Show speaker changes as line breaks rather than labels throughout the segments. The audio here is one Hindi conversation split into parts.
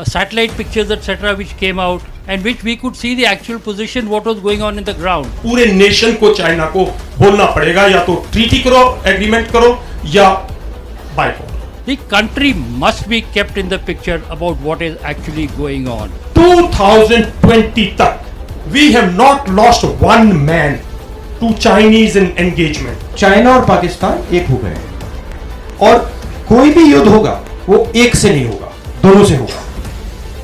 satellite pictures, etc., which came out, and which we could see the actual position, what was going on in the ground.
पूरे नेशन को चाइना को बोलना पड़ेगा, या तो ट्रीटी करो, एग्रीमेंट करो, या boycott.
The country must be kept in the picture about what is actually going on.
2020 तक we have not lost one man to Chinese engagement.
China और पाकिस्तान एक हो गए हैं और कोई भी युद्ध होगा वो एक से नहीं होगा, दोनों से होगा.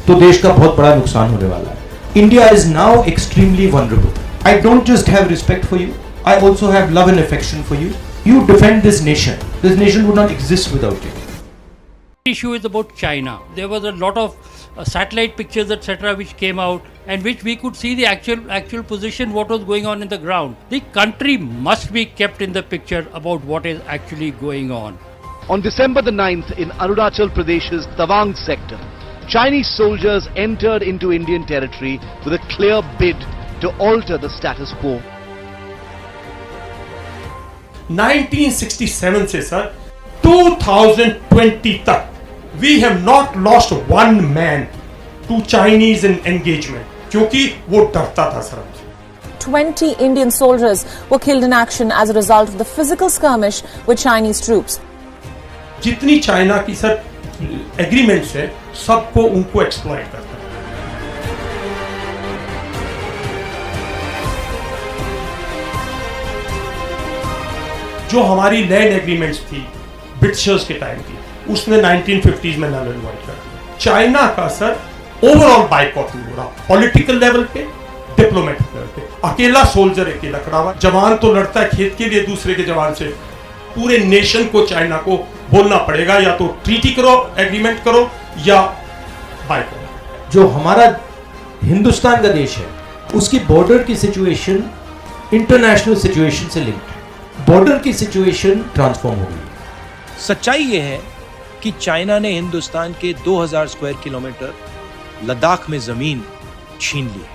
तो देश का बहुत बड़ा नुकसान होने वाला है. India is now extremely vulnerable. I don't just have respect for you, I also have love and affection for you. You defend this nation. This nation would not exist without you.
The issue is about China. There was a lot of satellite pictures, etc., which came out, and which we could see the actual position, what was going on in the ground. The country must be kept in the picture about what is actually going on.
On December the 9th, in Arunachal Pradesh's Tawang sector, Chinese soldiers entered into Indian territory with a clear bid to alter the status quo.
1967 से सर 2020 तक we have not lost one man to Chinese engagement, क्योंकि वो डरता था sir.
20 Indian soldiers were killed in action as a result of the physical skirmish with Chinese troops.
जितनी चाइना की सर एग्रीमेंट्स है, सबको उनको एक्सप्लॉइट करता है. जो हमारी लैंड एग्रीमेंट्स थी ब्रिटिशर्स के टाइम की, उसने 1950s में नल एंड वॉइड कर दिया. चाइना का सर ओवरऑल बाइकआउट नहीं हो रहा, पॉलिटिकल लेवल पे, डिप्लोमेटिक लेवल पे. अकेला सोल्जर अकेला खड़ा हुआ. जवान तो लड़ता है खेत के लिए दूसरे के जवान से. पूरे नेशन को चाइना को बोलना पड़ेगा, या तो ट्रीटी करो, एग्रीमेंट करो, या बाइकआउट.
जो हमारा हिंदुस्तान का देश है उसकी बॉर्डर की सिचुएशन इंटरनेशनल सिचुएशन से लिंक्ड है. बॉर्डर की सिचुएशन ट्रांसफॉर्म हो गई.
सच्चाई यह है कि चाइना ने हिंदुस्तान के 2000 स्क्वायर किलोमीटर लद्दाख में जमीन छीन ली है.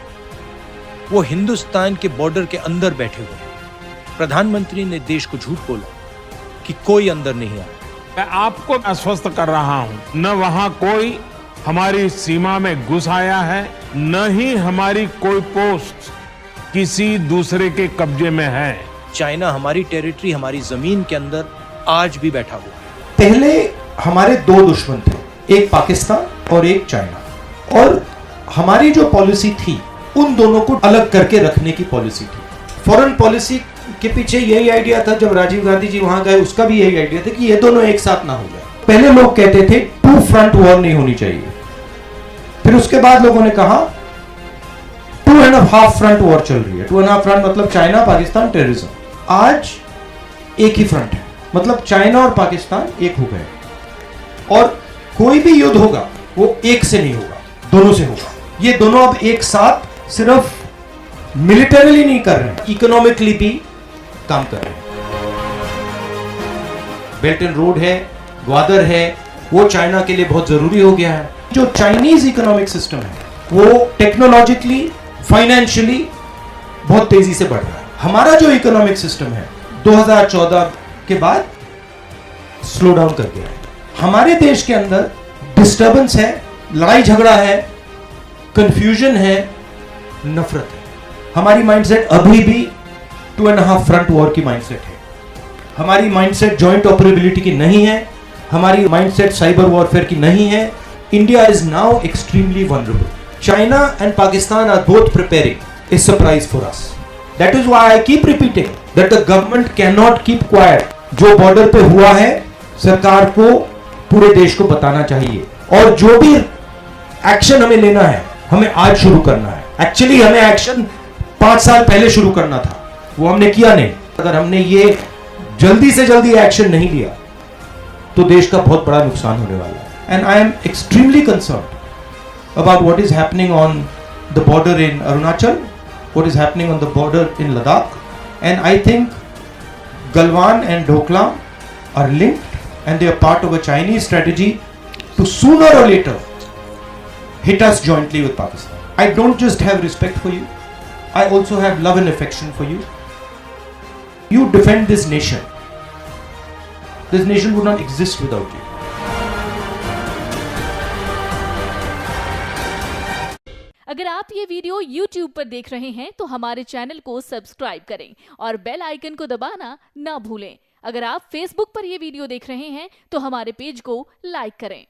वो हिंदुस्तान के बॉर्डर के अंदर बैठे हुए हैं. प्रधानमंत्री ने देश को झूठ बोला कि कोई अंदर नहीं आया.
मैं आपको आश्वस्त कर रहा हूं, न वहां कोई हमारी सीमा में घुस आया है, न ही हमारी कोई पोस्ट किसी दूसरे के कब्जे में है.
चाइना हमारी टेरिटरी, हमारी जमीन के अंदर आज भी बैठा हुआ है.
पहले हमारे दो दुश्मन थे, एक पाकिस्तान और एक चाइना, और हमारी जो पॉलिसी थी उन दोनों को अलग करके रखने की पॉलिसी थी. फॉरेन पॉलिसी के पीछे यही आइडिया था. जब राजीव गांधी जी वहां गए उसका भी यही आइडिया था कि ये दोनों एक साथ ना हो जाए. पहले लोग कहते थे टू फ्रंट वॉर नहीं होनी चाहिए, फिर उसके बाद लोगों ने कहा 2.5 फ्रंट वॉर चल रही है. 2.5 फ्रंट मतलब चाइना, पाकिस्तान, टेररिज्म. आज एक ही फ्रंट है, मतलब चाइना और पाकिस्तान एक हो गए, और कोई भी युद्ध होगा वो एक से नहीं होगा, दोनों से होगा. ये दोनों अब एक साथ सिर्फ मिलिटरीली नहीं कर रहे हैं, इकोनॉमिकली भी काम कर रहे हैं. बेल्ट एंड रोड है, ग्वादर है, वो चाइना के लिए बहुत जरूरी हो गया है. जो चाइनीज इकोनॉमिक सिस्टम है वो टेक्नोलॉजिकली, फाइनेंशियली बहुत तेजी से बढ़ रहा है. हमारा जो इकोनॉमिक सिस्टम है 2014 के बाद स्लो डाउन कर गया है. हमारे देश के अंदर डिस्टर्बेंस है, लड़ाई झगड़ा है, कंफ्यूजन है, नफरत है. हमारी माइंडसेट अभी भी 2.5 फ्रंट वॉर की माइंडसेट है. हमारी माइंडसेट जॉइंट ऑपरेबिलिटी की नहीं है. हमारी माइंडसेट साइबर वॉरफेयर की नहीं है. India is now extremely vulnerable. China and Pakistan are both preparing a surprise for us. That is why I keep repeating that the government cannot keep quiet. जो बॉर्डर पे हुआ है सरकार को पूरे देश को बताना चाहिए, और जो भी एक्शन हमें लेना है हमें आज शुरू करना है. एक्चुअली हमें एक्शन 5 साल पहले शुरू करना था, वो हमने किया नहीं. अगर हमने ये जल्दी से जल्दी एक्शन नहीं लिया तो देश का बहुत बड़ा नुकसान होने वाला है. And I am extremely concerned about what is happening on the border in Arunachal, what is happening on the border in Ladakh, and I think Galwan and Doklam are linked, and they are part of a Chinese strategy to sooner or later hit us jointly with Pakistan. I don't just have respect for you, I also have love and affection for you. You defend this nation. This nation would not exist without you.
अगर आप ये वीडियो YouTube पर देख रहे हैं तो हमारे चैनल को सब्सक्राइब करें और बेल आइकन को दबाना ना भूलें। अगर आप Facebook पर ये वीडियो देख रहे हैं तो हमारे पेज को लाइक करें।